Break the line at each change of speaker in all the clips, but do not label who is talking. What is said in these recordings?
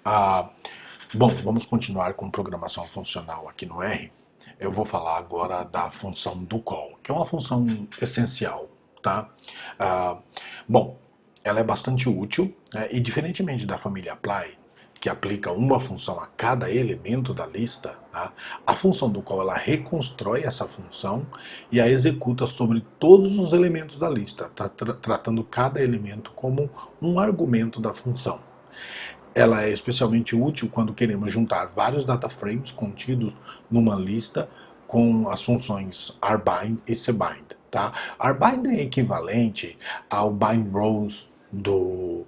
Ah, bom, vamos continuar com programação funcional aqui no R. Eu vou falar agora da função do call, que é uma função essencial, tá? Ah, bom, ela é bastante útil, né? E diferentemente da família apply, que aplica uma função a cada elemento da lista, tá? A função do call ela reconstrói essa função e a executa sobre todos os elementos da lista, tá? Tratando cada elemento como um argumento da função. Ela é especialmente útil quando queremos juntar vários data frames contidos numa lista com as funções rbind e cbind. Tá? Rbind é equivalente ao bind rows do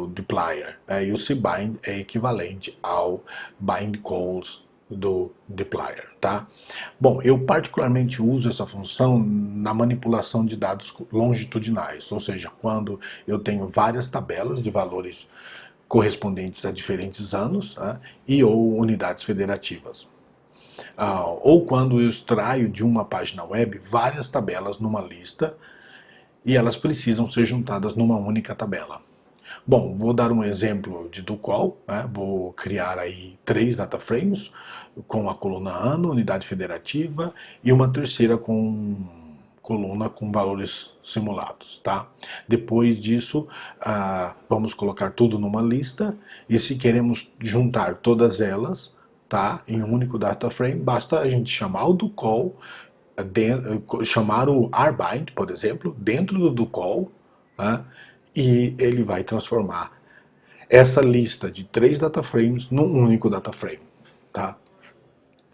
dplyr, né? E o cbind é equivalente ao bind calls do dplyr, tá? Bom, eu particularmente uso essa função na manipulação de dados longitudinais, ou seja, quando eu tenho várias tabelas de valores correspondentes a diferentes anos, né, e ou unidades federativas. Ou quando eu extraio de uma página web várias tabelas numa lista e elas precisam ser juntadas numa única tabela. Bom, vou dar um exemplo de do qual, né, vou criar aí 3 data frames com a coluna ano, unidade federativa, e uma terceira com coluna com valores simulados, tá? Depois disso, vamos colocar tudo numa lista e se queremos juntar todas elas, tá, em um único data frame, basta a gente chamar o do call, chamar o rbind, por exemplo, dentro do do call, tá? E ele vai transformar essa lista de 3 data frames num único data frame, tá?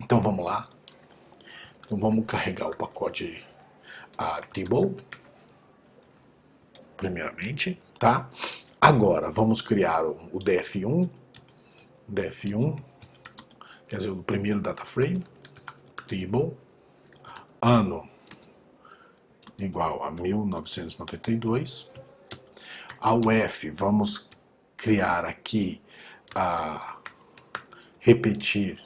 Então vamos lá. Então vamos carregar o pacote table, primeiramente, tá? Agora vamos criar o df1, quer dizer, o primeiro data frame, table, ano igual a 1992. Ao F vamos criar aqui repetir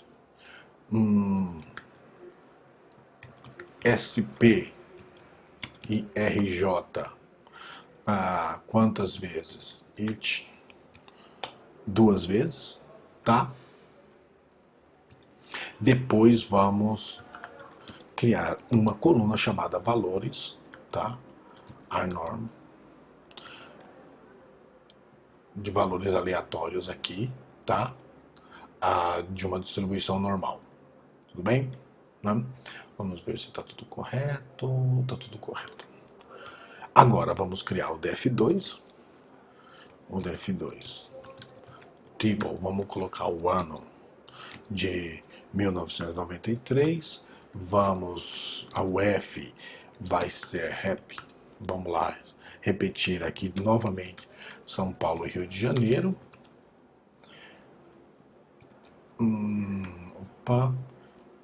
SP e RJ quantas vezes? Each 2 vezes, tá? Depois vamos criar uma coluna chamada valores, tá? rnorm de valores aleatórios aqui, tá? De uma distribuição normal. Tudo bem? Né? Vamos ver se está tudo correto. Está tudo correto. Agora vamos criar o df2. O df2 table, vamos colocar o ano de 1993. Vamos ao F, vai ser rep. Vamos lá, repetir aqui novamente São Paulo e Rio de Janeiro.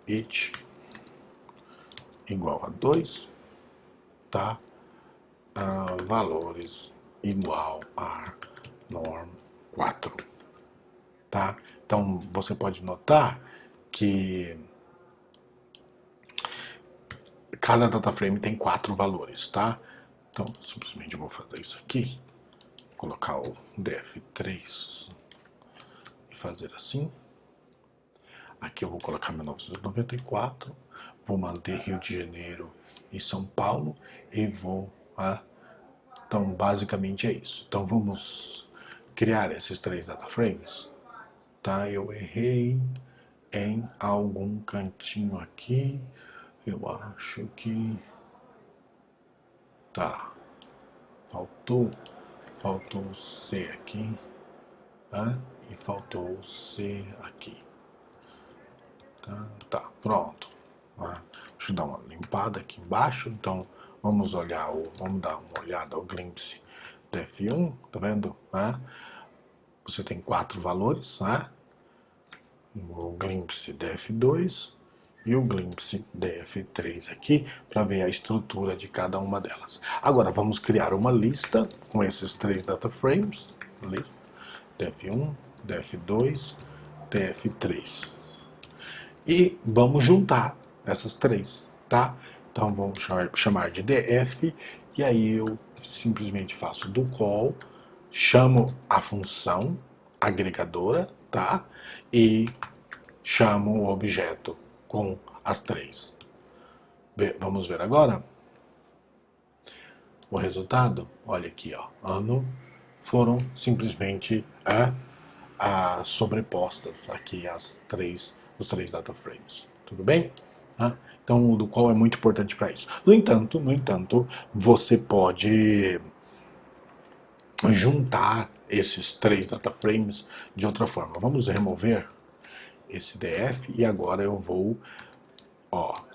It igual a 2, tá? Valores igual a norm 4, tá? Então você pode notar que cada data frame tem 4 valores, tá? Então simplesmente eu vou fazer isso aqui, colocar o df3 e fazer assim. Aqui eu vou colocar 1994, vou manter Rio de Janeiro e São Paulo e vou... Então, basicamente é isso. Então, vamos criar esses 3 data frames. Tá? Eu errei em algum cantinho aqui. Eu acho que... Tá. Faltou o C aqui. E faltou o C aqui. Tá, pronto. Deixa eu dar uma limpada aqui embaixo. Então, vamos dar uma olhada ao glimpse df1, tá vendo? Você tem 4 valores, o glimpse df2 e o glimpse df3 aqui, para ver a estrutura de cada uma delas. Agora, vamos criar uma lista com esses 3 data frames, lista df1, df2, df3. E vamos juntar essas 3, tá? Então vamos chamar de df, e aí eu simplesmente faço do call, chamo a função, agregadora, tá? E chamo o objeto com as 3. Vamos ver agora o resultado. Olha aqui, ó, ano, foram simplesmente sobrepostas aqui os três data frames. Tudo bem? Então o do call é muito importante para isso. No entanto, você pode juntar esses 3 data frames de outra forma. Vamos remover esse df e agora eu vou,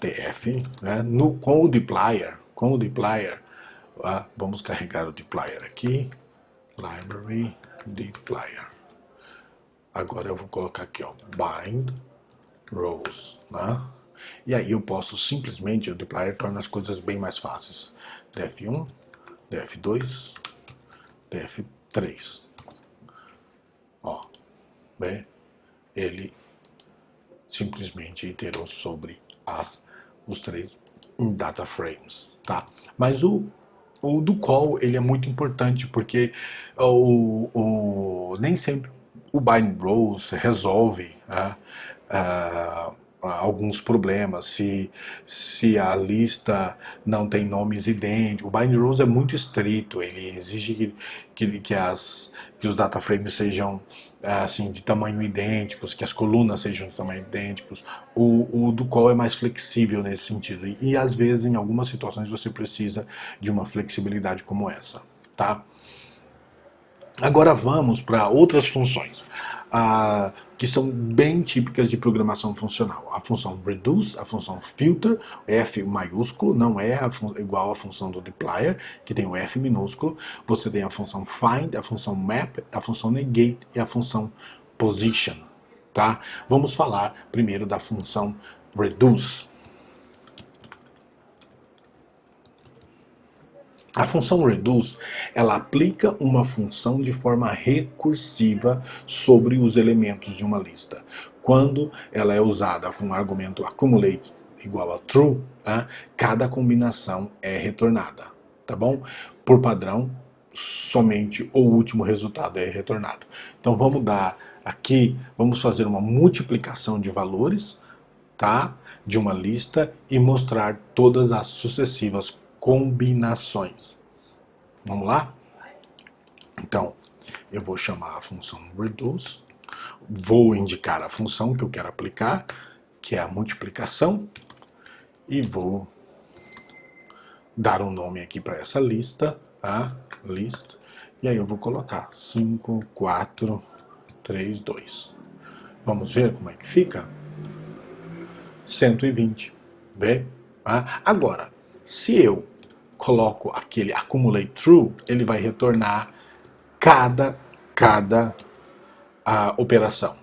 df, né, com o dplyr, vamos carregar o dplyr aqui, library dplyr. Agora eu vou colocar aqui, bind rows, né? E aí eu posso simplesmente, o dplyr torna as coisas bem mais fáceis. df1, df2, df3. Bem, ele simplesmente iterou sobre os 3 data frames, tá? Mas o do call, ele é muito importante porque nem sempre o bind rows resolve alguns problemas, se a lista não tem nomes idênticos. O bind rows é muito estrito, ele exige que os data frames sejam assim, de tamanho idênticos, que as colunas sejam de tamanho idênticos. O do call é mais flexível nesse sentido, e às vezes em algumas situações você precisa de uma flexibilidade como essa, tá? Agora vamos para outras funções que são bem típicas de programação funcional. A função reduce, a função filter, F maiúsculo, não é igual à função do dplyr, que tem o F minúsculo. Você tem a função find, a função map, a função negate e a função position. Tá? Vamos falar primeiro da função reduce. A função reduce, ela aplica uma função de forma recursiva sobre os elementos de uma lista. Quando ela é usada com o argumento accumulate igual a true, cada combinação é retornada, tá bom? Por padrão, somente o último resultado é retornado. Então vamos dar aqui, vamos fazer uma multiplicação de valores, tá? De uma lista e mostrar todas as sucessivas combinações. Vamos lá? Então, eu vou chamar a função reduce, vou indicar a função que eu quero aplicar, que é a multiplicação, e vou dar um nome aqui para essa lista, list, e aí eu vou colocar 5, 4, 3, 2. Vamos ver como é que fica? 120, vê? Agora, se eu coloco aquele accumulate true, ele vai retornar cada operação.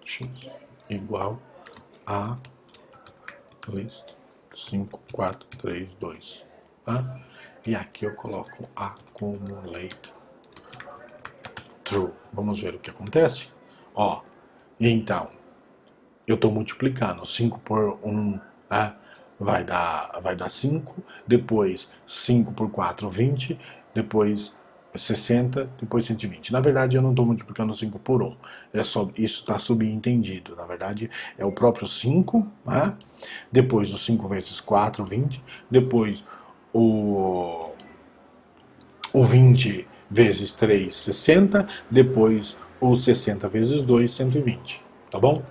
X igual a list 5, 4, 3, 2. E aqui eu coloco accumulate true. Vamos ver o que acontece? Então, eu estou multiplicando 5 por 1, vai dar 5, depois 5 por 4, 20, depois 60, depois 120. Na verdade, eu não estou multiplicando 5 por 1. Isso está subentendido. Na verdade, é o próprio 5, depois o 5 vezes 4, 20, depois o 20 vezes 3, 60, depois o 60 vezes 2, 120. Tá bom?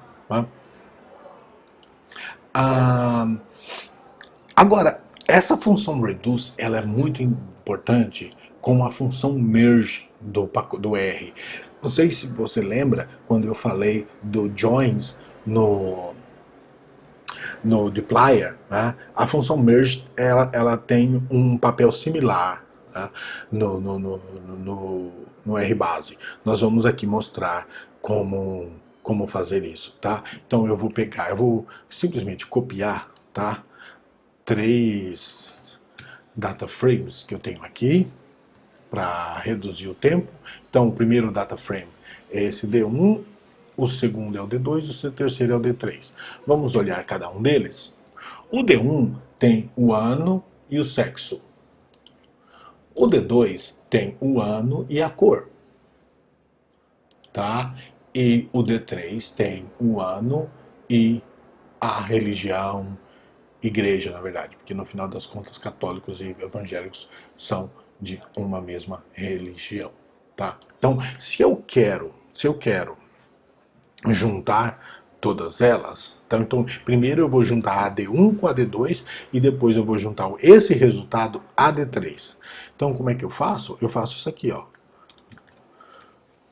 Agora, essa função reduce, ela é muito importante com a função merge do R. Não sei se você lembra quando eu falei do joins no dplyr, a função merge ela tem um papel similar no RBase. Nós vamos aqui mostrar como fazer isso, tá? Então eu vou simplesmente copiar, tá? 3 data frames que eu tenho aqui para reduzir o tempo. Então o primeiro data frame é esse D1, o segundo é o D2 e o terceiro é o D3. Vamos olhar cada um deles. O D1 tem o ano e o sexo. O D2 tem o ano e a cor, tá? E o D3 tem o ano e a religião, igreja, na verdade, porque no final das contas católicos e evangélicos são de uma mesma religião, tá? Então, se eu quero juntar todas elas, então primeiro eu vou juntar a D1 com a D2 e depois eu vou juntar esse resultado a D3. Então, como é que eu faço? Eu faço isso aqui, ó.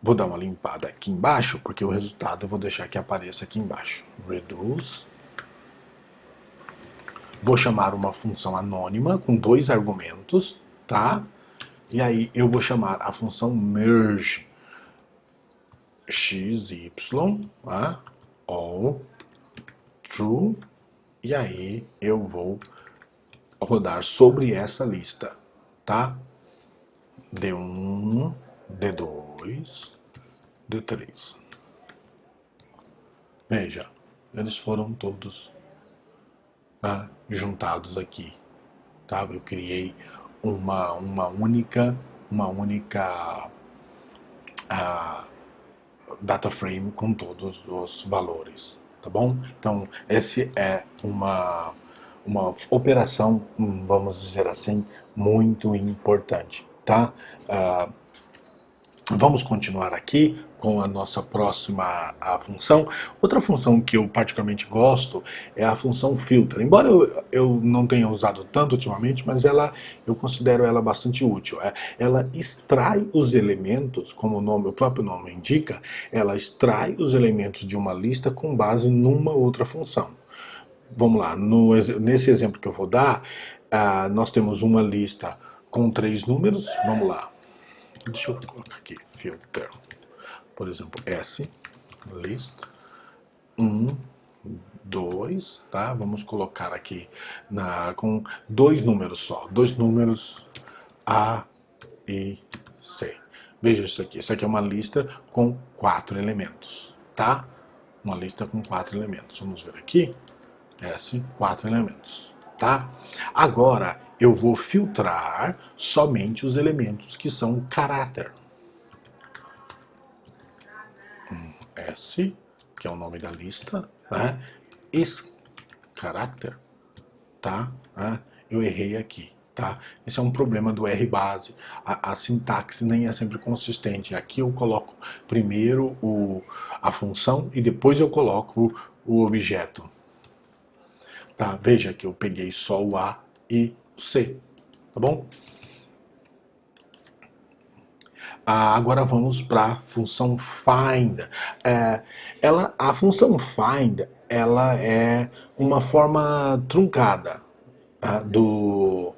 Vou dar uma limpada aqui embaixo, porque o resultado eu vou deixar que apareça aqui embaixo. Reduce. Vou chamar uma função anônima com 2 argumentos, tá? E aí eu vou chamar a função merge x, y, tá? All true. E aí eu vou rodar sobre essa lista, tá? D1, D2, D3. Veja, eles foram todos, tá, juntados aqui, tá? Eu criei uma única data frame com todos os valores, tá bom? Então, esse é uma operação, vamos dizer assim, muito importante, tá? Vamos continuar aqui com a nossa próxima função. Outra função que eu particularmente gosto é a função filter. Embora eu não tenha usado tanto ultimamente, mas eu considero ela bastante útil. Ela extrai os elementos, como o próprio nome indica, ela extrai os elementos de uma lista com base numa outra função. Vamos lá, nesse exemplo que eu vou dar, nós temos uma lista com 3 números. Vamos lá. Deixa eu colocar aqui, filter, por exemplo, S, list, 1, 2, tá? Vamos colocar aqui com 2 números só, 2 números A e C. Veja isso aqui é uma lista com 4 elementos, tá? Uma lista com 4 elementos, vamos ver aqui, S, 4 elementos, tá? Agora, eu vou filtrar somente os elementos que são caráter. S, que é o nome da lista, né? Esse caráter, tá? Eu errei aqui, tá? Esse é um problema do R base. A sintaxe nem é sempre consistente. Aqui eu coloco primeiro a função e depois eu coloco o objeto. Tá? Veja que eu peguei só o A e o C, tá bom? Agora vamos para a função find. A função find, ela é uma forma truncada do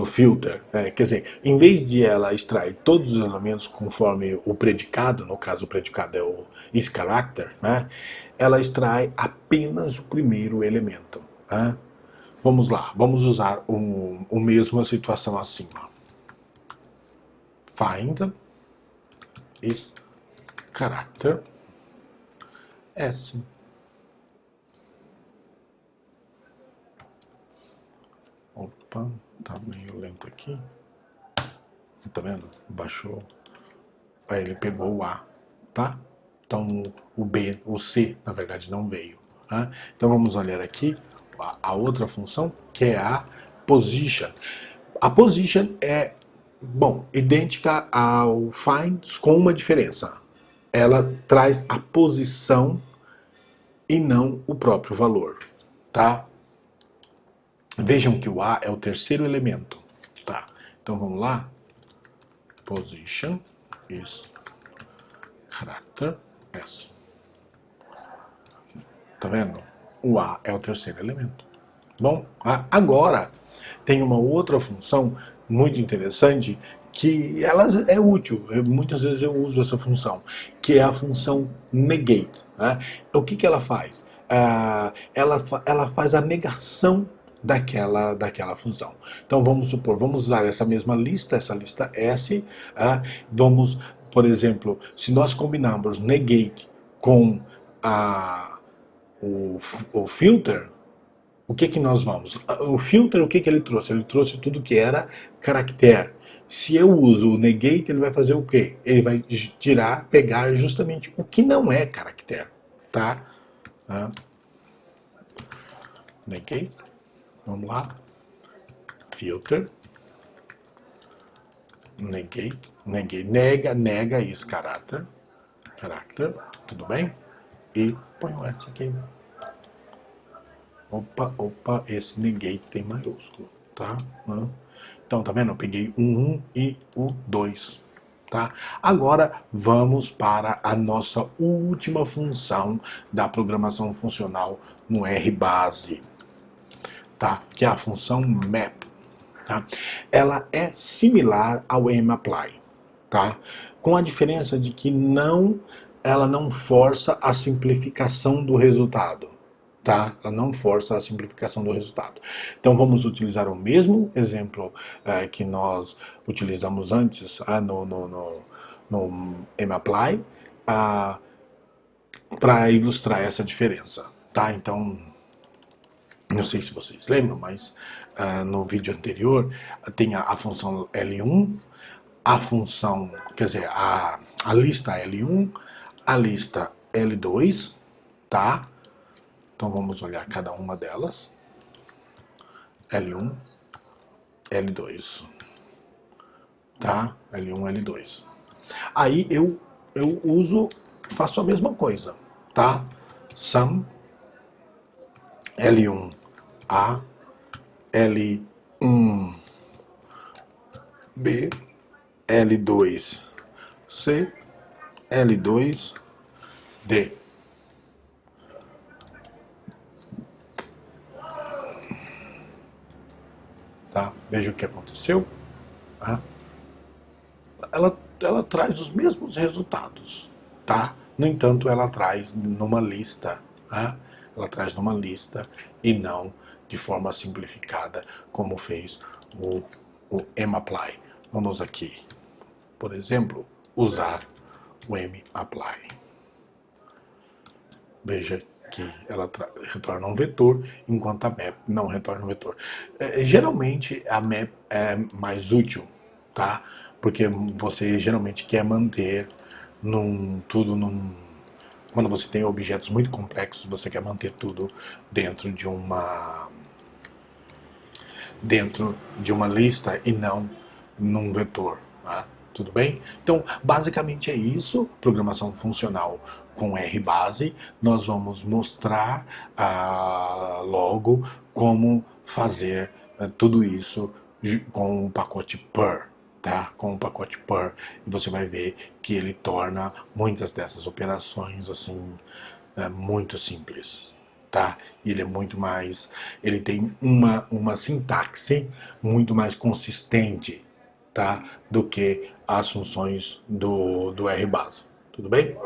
filter. Quer dizer, em vez de ela extrair todos os elementos conforme o predicado, no caso o predicado é o isCharacter, né? Ela extrai apenas o primeiro elemento. Vamos lá, vamos usar a mesma situação assim. Ó. Find is character S. Opa, tá meio lento aqui. Tá vendo? Baixou. Aí ele pegou o A, tá? Então o B, o C, na verdade não veio. Então vamos olhar aqui a outra função, que é a position. A position é, idêntica ao find com uma diferença. Ela traz a posição e não o próprio valor, tá? Vejam que o A é o terceiro elemento, tá? Então vamos lá. Position is character S. Tá vendo? O A é o terceiro elemento. Bom, agora tem uma outra função muito interessante que ela é útil. Muitas vezes eu uso essa função, que é a função negate. O que ela faz? Ela faz a negação daquela função. Então vamos supor, vamos usar essa mesma lista, essa lista S. Vamos, por exemplo, se nós combinarmos negate com o filter, o que nós vamos? O filter, o que ele trouxe? Ele trouxe tudo que era caractere. Se eu uso o negate, ele vai fazer o quê? Ele vai tirar, pegar justamente o que não é caractere, tá? Negate, vamos lá, filter, negate, nega esse character, tudo bem? E põe esse aqui. Opa, esse negate tem maiúsculo, tá? Então, tá vendo? Eu peguei o 1 e o 2, tá? Agora, vamos para a nossa última função da programação funcional no RBase, tá? Que é a função map, tá? Ela é similar ao mapply, tá? Com a diferença de que ela não força a simplificação do resultado, tá? Ela não força a simplificação do resultado. Então vamos utilizar o mesmo exemplo que nós utilizamos antes no mapply para ilustrar essa diferença, tá? Então, não sei se vocês lembram, mas no vídeo anterior tem a função L1, a função, quer dizer, a lista L1, a lista L2, tá? Então vamos olhar cada uma delas. L1, L2, tá? L1, L2. Aí eu faço a mesma coisa, tá? Sum L1A, L1B, L2C, L2D. Tá? Veja o que aconteceu. Tá? Ela traz os mesmos resultados, tá? No entanto, ela traz numa lista, tá? Ela traz numa lista e não de forma simplificada, como fez o mapply. Vamos aqui, por exemplo, usar o mapply. Veja que ela retorna um vetor, enquanto a map não retorna um vetor. Geralmente a map é mais útil, tá? Porque você geralmente quer manter quando você tem objetos muito complexos, você quer manter tudo dentro de uma lista e não num vetor, tá? Tudo bem? Então, basicamente é isso, programação funcional com RBase. Nós vamos mostrar logo como fazer tudo isso com o pacote Perl, tá? Com o pacote Perl, e você vai ver que ele torna muitas dessas operações assim muito simples, tá? E ele é muito mais, ele tem uma sintaxe muito mais consistente, tá? Do que as funções do RBase. Tudo bem?